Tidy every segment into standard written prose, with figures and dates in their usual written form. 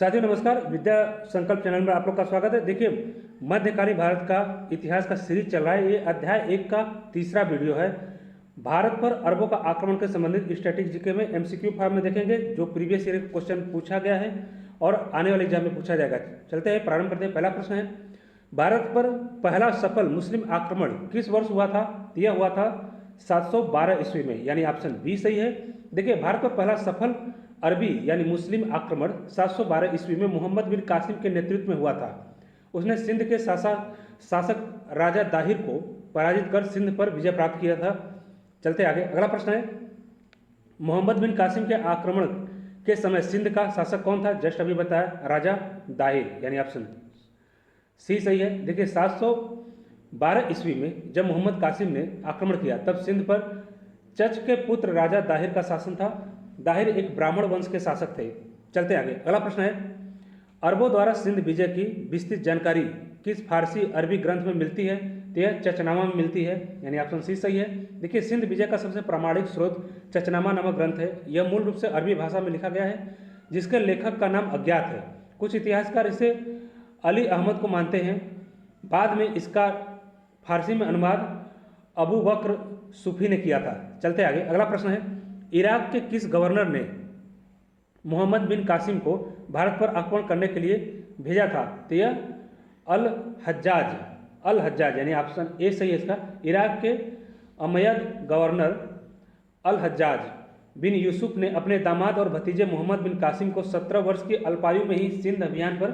साथियों नमस्कार। विद्या संकल्प चैनल में आप लोग का स्वागत है। देखिए, मध्यकालीन भारत का इतिहास का सीरीज चल रहा है। ये अध्याय 1 का तीसरा वीडियो है। भारत पर अरबों का आक्रमण के संबंधित स्टैटिक जीके में एमसीक्यू फॉर्म में देखेंगे, जो प्रीवियस ईयर क्वेश्चन पूछा गया है और आने वाले एग्जाम में पूछा जाएगा। चलते हैं, प्रारंभ करते हैं। पहला प्रश्न है, भारत पर पहला सफल मुस्लिम आक्रमण किस वर्ष हुआ था? यह हुआ था 712 ईस्वी में, यानी ऑप्शन बी सही है। देखिए, भारत पर पहला सफल अरबी यानी मुस्लिम आक्रमण 712 ईस्वी में मोहम्मद बिन कासिम के नेतृत्व में हुआ था। उसने सिंध के शासक राजा दाहिर को पराजित कर सिंध पर विजय प्राप्त किया था। चलते आगे, अगला प्रश्न है, मोहम्मद बिन कासिम के आक्रमण के समय सिंध का शासक कौन था? जस्ट अभी बताया, राजा दाहिर, यानी ऑप्शन सी सही है। देखिए, 712 ईस्वी में जब मोहम्मद कासिम ने आक्रमण किया, तब सिंध पर चच के पुत्र राजा दाहिर का शासन था। दाहिर एक ब्राह्मण वंश के शासक थे। चलते आगे, अगला प्रश्न है, अरबों द्वारा सिंध विजय की विस्तृत जानकारी किस फारसी अरबी ग्रंथ में मिलती है? तो यह चचनामा में मिलती है, यानी ऑप्शन सी सही है। देखिए, सिंध विजय का सबसे प्रामाणिक स्रोत चचनामा नामक ग्रंथ है। यह मूल रूप से अरबी भाषा में लिखा गया है, जिसके लेखक का नाम अज्ञात है। कुछ इतिहासकार इसे अली अहमद को मानते हैं। बाद में इसका फारसी में अनुवाद अबू बकर सूफी ने किया था। चलते आगे, अगला प्रश्न है, इराक के किस गवर्नर ने मोहम्मद बिन कासिम को भारत पर आक्रमण करने के लिए भेजा था? तो यह अल हज्जाज, यानी ऑप्शन ए सही है इसका। इराक के अमयद गवर्नर अल हज्जाज बिन यूसुफ ने अपने दामाद और भतीजे मोहम्मद बिन कासिम को 17 वर्ष की अल्पायु में ही सिंध अभियान पर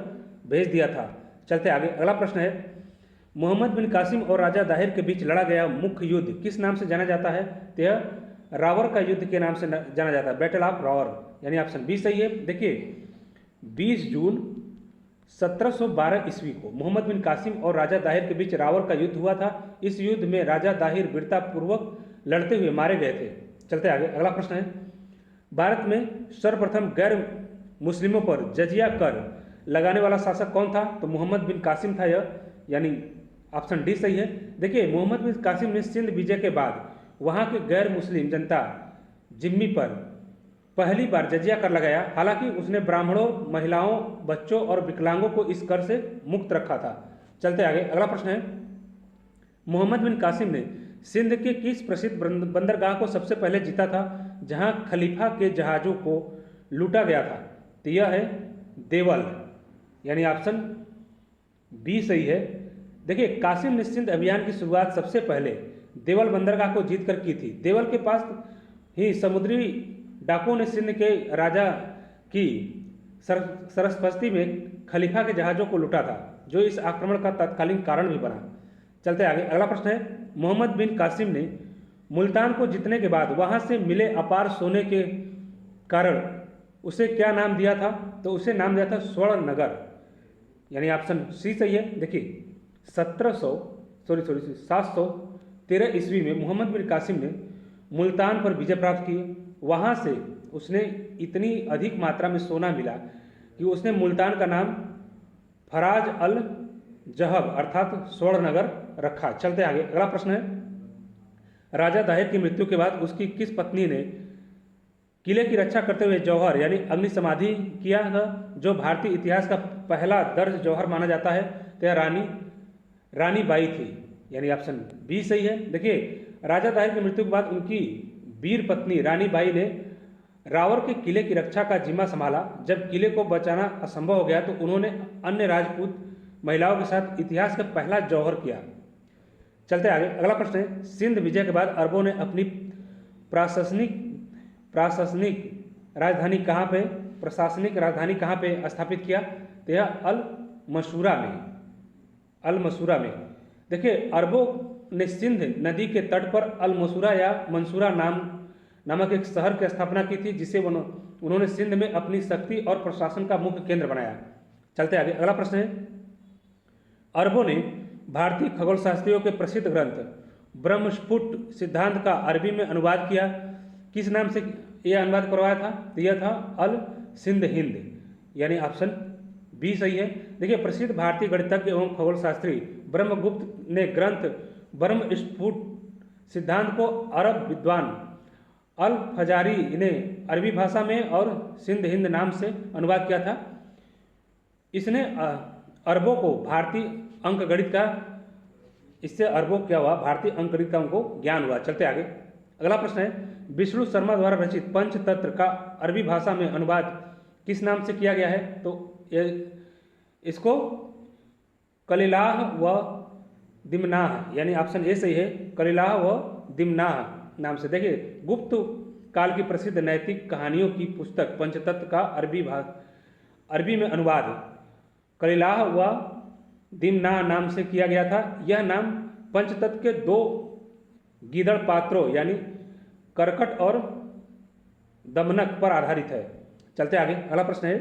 भेज दिया था। चलते आगे, अगला प्रश्न है, मोहम्मद बिन कासिम और राजा दाहिर के बीच लड़ा गया मुख्य युद्ध किस नाम से जाना जाता है? तो यह रावर का युद्ध के नाम से जाना जाता है, बैटल ऑफ रावर, यानी ऑप्शन बी सही है। देखिए, 20 जून 1712 ईस्वी को मोहम्मद बिन कासिम और राजा दाहिर के बीच रावर का युद्ध हुआ था। इस युद्ध में राजा दाहिर वीरतापूर्वक लड़ते हुए मारे गए थे। चलते आगे, अगला प्रश्न है, भारत में सर्वप्रथम गैर मुस्लिमों पर जजिया कर लगाने वाला शासक कौन था? तो मोहम्मद बिन कासिम था यह, यानी ऑप्शन डी सही है। देखिए, मोहम्मद बिन कासिम ने सिंध विजय के बाद वहाँ के गैर मुस्लिम जनता जिम्मी पर पहली बार जजिया कर लगाया। हालांकि उसने ब्राह्मणों, महिलाओं, बच्चों और विकलांगों को इस कर से मुक्त रखा था। चलते आगे, अगला प्रश्न है, मोहम्मद बिन कासिम ने सिंध के किस प्रसिद्ध बंदरगाह को सबसे पहले जीता था, जहां खलीफा के जहाजों को लूटा गया था? तो यह है देवल, यानी ऑप्शन बी सही है। देखिए, कासिम ने सिंध अभियान की शुरुआत सबसे पहले देवल बंदरगाह को जीतकर की थी। देवल के पास ही समुद्री डाकुओं ने सिंध के राजा की सरस्वती में खलीफा के जहाज़ों को लूटा था, जो इस आक्रमण का तत्कालीन कारण भी बना। चलते आगे, अगला प्रश्न है, मोहम्मद बिन कासिम ने मुल्तान को जीतने के बाद वहां से मिले अपार सोने के कारण उसे क्या नाम दिया था? तो उसे नाम दिया था स्वर्ण नगर, यानी ऑप्शन सी सही है। देखिए, 713 ईस्वी में मोहम्मद बिन कासिम ने मुल्तान पर विजय प्राप्त की। वहाँ से उसने इतनी अधिक मात्रा में सोना मिला कि उसने मुल्तान का नाम फराज अल जहब अर्थात स्वर्ण नगर रखा। चलते आगे, अगला प्रश्न है, राजा दाहिर की मृत्यु के बाद उसकी किस पत्नी ने किले की रक्षा करते हुए जौहर यानी अग्नि समाधि किया था, जो भारतीय इतिहास का पहला दर्ज जौहर माना जाता है? तो रानी बाई थी, यानी ऑप्शन बी सही है। देखिए, राजा दाहिर की मृत्यु के बाद उनकी वीर पत्नी रानी बाई ने रावर के किले की रक्षा का जिम्मा संभाला। जब किले को बचाना असंभव हो गया, तो उन्होंने अन्य राजपूत महिलाओं के साथ इतिहास का पहला जौहर किया। चलते आगे, अगला प्रश्न है, सिंध विजय के बाद अरबों ने अपनी प्रशासनिक राजधानी कहाँ पे स्थापित किया? तो यह अल मसूरा में। देखिए, अरबों ने सिंध नदी के तट पर अल मसूरा या मंसूरा नामक एक शहर की स्थापना की थी, जिसे उन्होंने सिंध में अपनी शक्ति और प्रशासन का मुख्य केंद्र बनाया। चलते आगे, अगला प्रश्न है, अरबों ने भारतीय खगोल शास्त्रियों के प्रसिद्ध ग्रंथ ब्रह्मस्फुट सिद्धांत का अरबी में अनुवाद किया। किस नाम से यह अनुवाद करवाया था? तो यह था अल सिंध हिंद, यानी ऑप्शन बी सही है। देखिए, प्रसिद्ध भारतीय गणितज्ञ एवं खगोल शास्त्री ब्रह्मगुप्त ने ग्रंथ ब्रह्मस्फुट सिद्धांत को अरब विद्वान अल फजारी ने अरबी भाषा में और सिंध हिंद नाम से अनुवाद किया था। इसने अरबों को भारतीय अंकगणित का, इससे अरबों क्या हुआ, भारतीय अंकगणित का उनको ज्ञान हुआ। चलते आगे, अगला प्रश्न है, विष्णु शर्मा द्वारा रचित पंचतंत्र का अरबी भाषा में अनुवाद किस नाम से किया गया है? तो इसको कलिलाह व दिमनाह, यानी ऑप्शन ए सही है, कलिलाह व दिमनाह नाम से। देखिए, गुप्त काल की प्रसिद्ध नैतिक कहानियों की पुस्तक पंचतंत्र का अरबी में अनुवाद कलिलाह व दिमनाह नाम से किया गया था। यह नाम पंचतंत्र के दो गीदड़ पात्रों यानी करकट और दमनक पर आधारित है। चलते आगे, अगला प्रश्न है,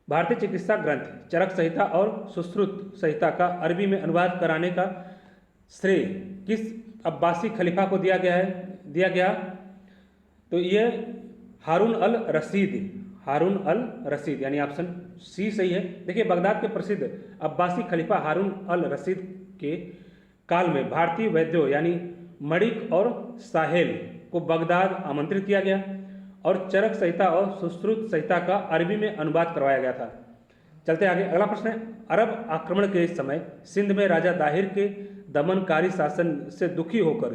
भारतीय चिकित्सा ग्रंथ चरक संहिता और सुश्रुत संहिता का अरबी में अनुवाद कराने का श्रेय किस अब्बासी खलीफा को दिया गया? तो ये हारून अल रशीद यानी ऑप्शन सी सही है। देखिए, बगदाद के प्रसिद्ध अब्बासी खलीफा हारून अल रशीद के काल में भारतीय वैद्यों यानी मणिक और साहेल को बगदाद आमंत्रित किया गया और चरक संहिता और सुश्रुत संहिता का अरबी में अनुवाद करवाया गया था। चलते आगे, अगला प्रश्न है, अरब आक्रमण के समय सिंध में राजा दाहिर के दमनकारी शासन से दुखी होकर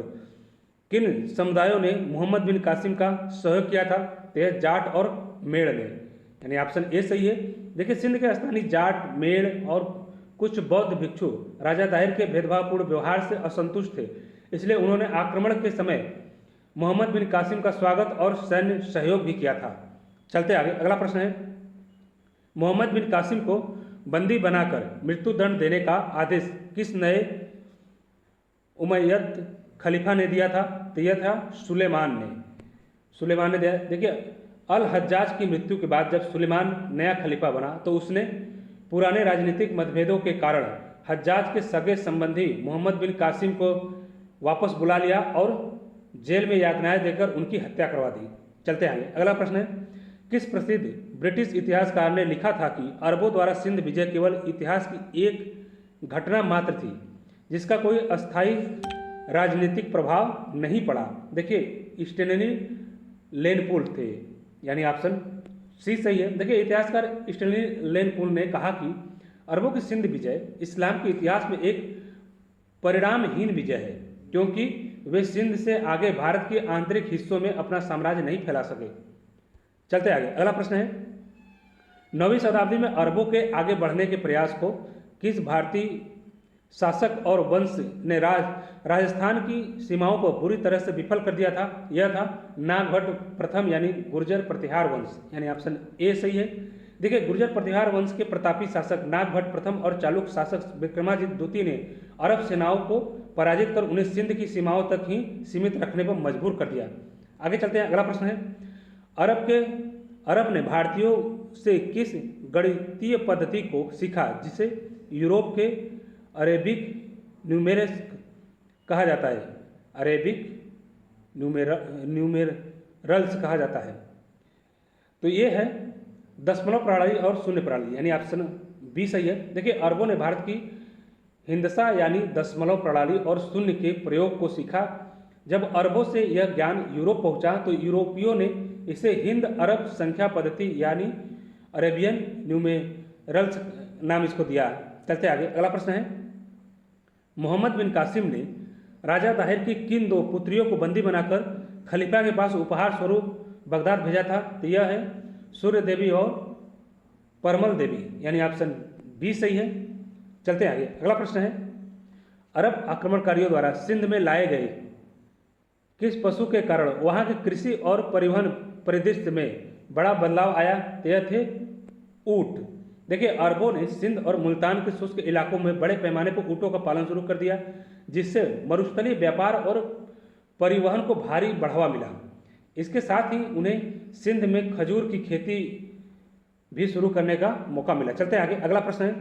किन समुदायों ने मोहम्मद बिन कासिम का सहयोग किया था? तो यह जाट और मेड़ ने, यानी ऑप्शन ए सही है। देखिए, सिंध के स्थानीय जाट, मेड़ और कुछ बौद्ध भिक्षु राजा दाहिर के भेदभावपूर्ण व्यवहार से असंतुष्ट थे, इसलिए उन्होंने आक्रमण के समय मोहम्मद बिन कासिम का स्वागत और सैन्य सहयोग भी किया था। चलते आगे, अगला प्रश्न है, मोहम्मद बिन कासिम को बंदी बनाकर मृत्युदंड देने का आदेश किस नए उमैयद खलीफा ने दिया था? तो यह था सुलेमान ने दिया। देखिए, अल हज्जाज की मृत्यु के बाद जब सुलेमान नया खलीफा बना तो उसने पुराने राजनीतिक मतभेदों के कारण हज्जाज के सगे संबंधी मोहम्मद बिन कासिम को वापस बुला लिया और जेल में यातनाएं देकर उनकी हत्या करवा दी। चलते आगे, अगला प्रश्न है, किस प्रसिद्ध ब्रिटिश इतिहासकार ने लिखा था कि अरबों द्वारा सिंध विजय केवल इतिहास की एक घटना मात्र थी जिसका कोई अस्थायी राजनीतिक प्रभाव नहीं पड़ा? देखिए, स्टेनली लेनपूल थे, यानी ऑप्शन सी सही है। देखिए, इतिहासकार स्टेनली लेनपूल ने कहा कि अरबों की सिंध विजय इस्लाम के इतिहास में एक परिणामहीन विजय है क्योंकि वे सिंध से आगे भारत के आंतरिक हिस्सों में अपना साम्राज्य नहीं फैला सके। चलते आगे, अगला प्रश्न है, 9वीं शताब्दी में अरबों के आगे बढ़ने के प्रयास को किस भारतीय शासक और वंश ने राजस्थान की सीमाओं को बुरी तरह से विफल कर दिया था? यह था नागभट्ट प्रथम यानी गुर्जर प्रतिहार वंश, यानी ऑप्शन ए सही है। देखिए, गुर्जर प्रतिहार वंश के प्रतापी शासक नागभट्ट प्रथम और चालुक्य शासक विक्रमादित्य द्वितीय ने अरब सेनाओं को पराजित कर उन्हें सिंध की सीमाओं तक ही सीमित रखने पर मजबूर कर दिया। आगे चलते हैं, अगला प्रश्न है, अरब ने भारतीयों से किस गणितीय पद्धति को सीखा जिसे यूरोप के अरेबिक न्यूमेरस कहा जाता है? अरेबिक न्यूमेरल्स कहा जाता है। तो ये है दशमलव प्रणाली और शून्य प्रणाली, यानी ऑप्शन बी सही है। देखिए, अरबों ने भारत की हिंदसा यानी दशमलव प्रणाली और शून्य के प्रयोग को सीखा। जब अरबों से यह ज्ञान यूरोप पहुंचा तो यूरोपियों ने इसे हिंद अरब संख्या पद्धति यानी अरेबियन न्यूमेरल्स नाम इसको दिया। चलते आगे, अगला प्रश्न है, मोहम्मद बिन कासिम ने राजा ताहिर की किन दो पुत्रियों को बंदी बनाकर खलीफा के पास उपहार स्वरूप बगदाद भेजा था? तो यह है सूर्य देवी और परमल देवी, यानी ऑप्शन बी सही है। चलते आगे, अगला प्रश्न है, अरब आक्रमणकारियों द्वारा सिंध में लाए गए किस पशु के कारण वहां के कृषि और परिवहन परिदृश्य में बड़ा बदलाव आया? तो यह थे ऊंट। देखिए, अरबों ने सिंध और मुल्तान के शुष्क इलाकों में बड़े पैमाने पर ऊँटों का पालन शुरू कर दिया जिससे मरुस्थलीय व्यापार और परिवहन को भारी बढ़ावा मिला। इसके साथ ही उन्हें सिंध में खजूर की खेती भी शुरू करने का मौका मिला। चलते हैं आगे, अगला प्रश्न है,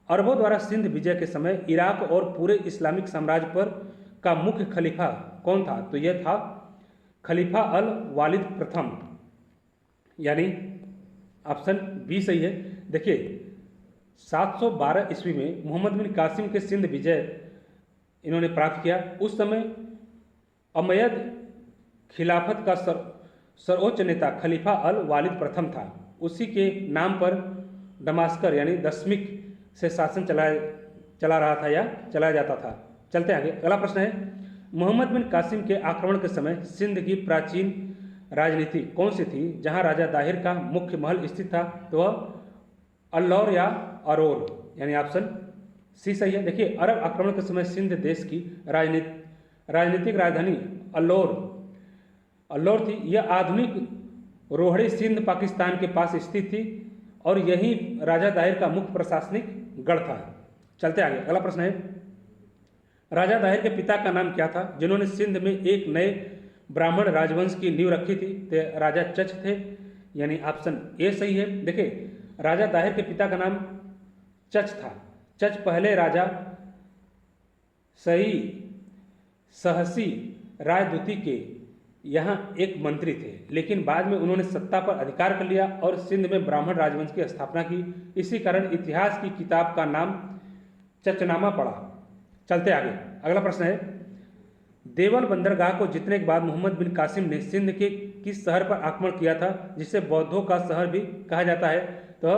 अरबों द्वारा सिंध विजय के समय इराक और पूरे इस्लामिक साम्राज्य पर का मुख्य खलीफा कौन था? तो यह था खलीफा अल वालिद प्रथम, यानी ऑप्शन बी सही है। देखिए, 712 ईस्वी में मोहम्मद बिन कासिम के सिंध विजय इन्होंने प्राप्त किया। उस समय अमयद खिलाफत का सर्वोच्च नेता खलीफा अल वालिद प्रथम था। उसी के नाम पर दमास्कर यानी दशमिक से शासन चला रहा था या चलाया जाता था। चलते आगे, अगला प्रश्न है, मोहम्मद बिन कासिम के आक्रमण के समय सिंध की प्राचीन राजनीति कौन सी थी जहां राजा दाहिर का मुख्य महल स्थित था? तो वह अल्लौर या अरोर यानी ऑप्शन सी सही है। देखिए, अरब आक्रमण के समय सिंध देश की राजनीतिक राजधानी अल्लौर थी। यह आधुनिक रोहड़ी सिंध पाकिस्तान के पास स्थित थी और यही राजा दाहिर का मुख्य प्रशासनिक गढ़ था। चलते आगे, अगला प्रश्न है, राजा दाहिर के पिता का नाम क्या था जिन्होंने सिंध में एक नए ब्राह्मण राजवंश की नींव रखी थी? तो राजा चच थे यानी ऑप्शन ए सही है। देखिए, राजा दाहिर के पिता का नाम चच था। चच पहले राजा सहसी राजदूती के यहाँ एक मंत्री थे, लेकिन बाद में उन्होंने सत्ता पर अधिकार कर लिया और सिंध में ब्राह्मण राजवंश की स्थापना की। इसी कारण इतिहास की किताब का नाम चचनामा पड़ा। चलते आगे, अगला प्रश्न है, देवल बंदरगाह को जीतने के बाद मोहम्मद बिन कासिम ने सिंध के किस शहर पर आक्रमण किया था जिसे बौद्धों का शहर भी कहा जाता है? तो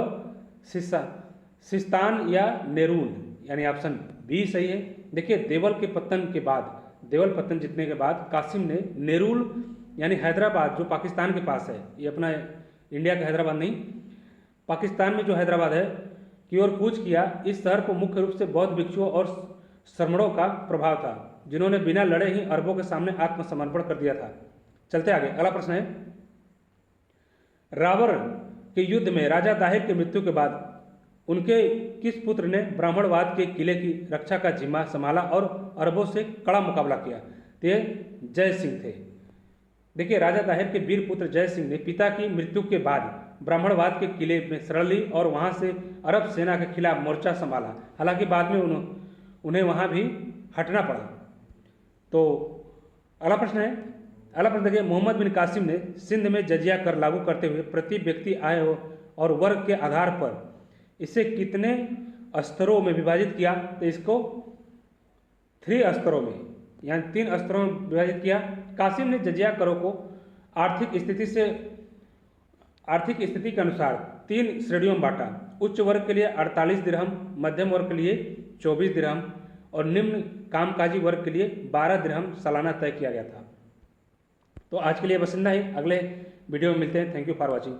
सिस्तान या नेरून यानी ऑप्शन बी सही है। देखिए, देवल पत्तन जीतने के बाद कासिम ने नेरुल यानी हैदराबाद, जो पाकिस्तान के पास है, ये अपना इंडिया का हैदराबाद नहीं, पाकिस्तान में जो हैदराबाद है की ओर कूच किया। इस शहर को मुख्य रूप से बौद्ध भिक्षुओं और श्रमणों का प्रभाव था, जिन्होंने बिना लड़े ही अरबों के सामने आत्मसमर्पण कर दिया था। चलते आगे, अगला प्रश्न है, रावण के युद्ध में राजा दाहिर की मृत्यु के बाद उनके किस पुत्र ने ब्राह्मणवाद के किले की रक्षा का जिम्मा संभाला और अरबों से कड़ा मुकाबला किया? तो ये जय सिंह थे। देखिए, राजा दाहिर के वीर पुत्र जय सिंह ने पिता की मृत्यु के बाद ब्राह्मणवाद के किले में शरण ली और वहां से अरब सेना के खिलाफ मोर्चा संभाला। हालांकि बाद में उन्हें वहां भी हटना पड़ा। तो अगला प्रश्न देखिए, मोहम्मद बिन कासिम ने सिंध में जजिया कर लागू करते हुए प्रति व्यक्ति आय और वर्ग के आधार पर इसे कितने स्तरों में विभाजित किया? तो इसको 3 स्तरों में यानी 3 स्तरों में विभाजित किया। कासिम ने जजिया करों को आर्थिक स्थिति के अनुसार 3 श्रेणियों में बांटा। उच्च वर्ग के लिए 48 दिरहम, मध्यम वर्ग के लिए 24 दिरहम और निम्न कामकाजी वर्ग के लिए 12 दिरहम सालाना तय किया गया था। तो आज के लिए बस इतना ही, अगले वीडियो में मिलते हैं। Thank you for watching.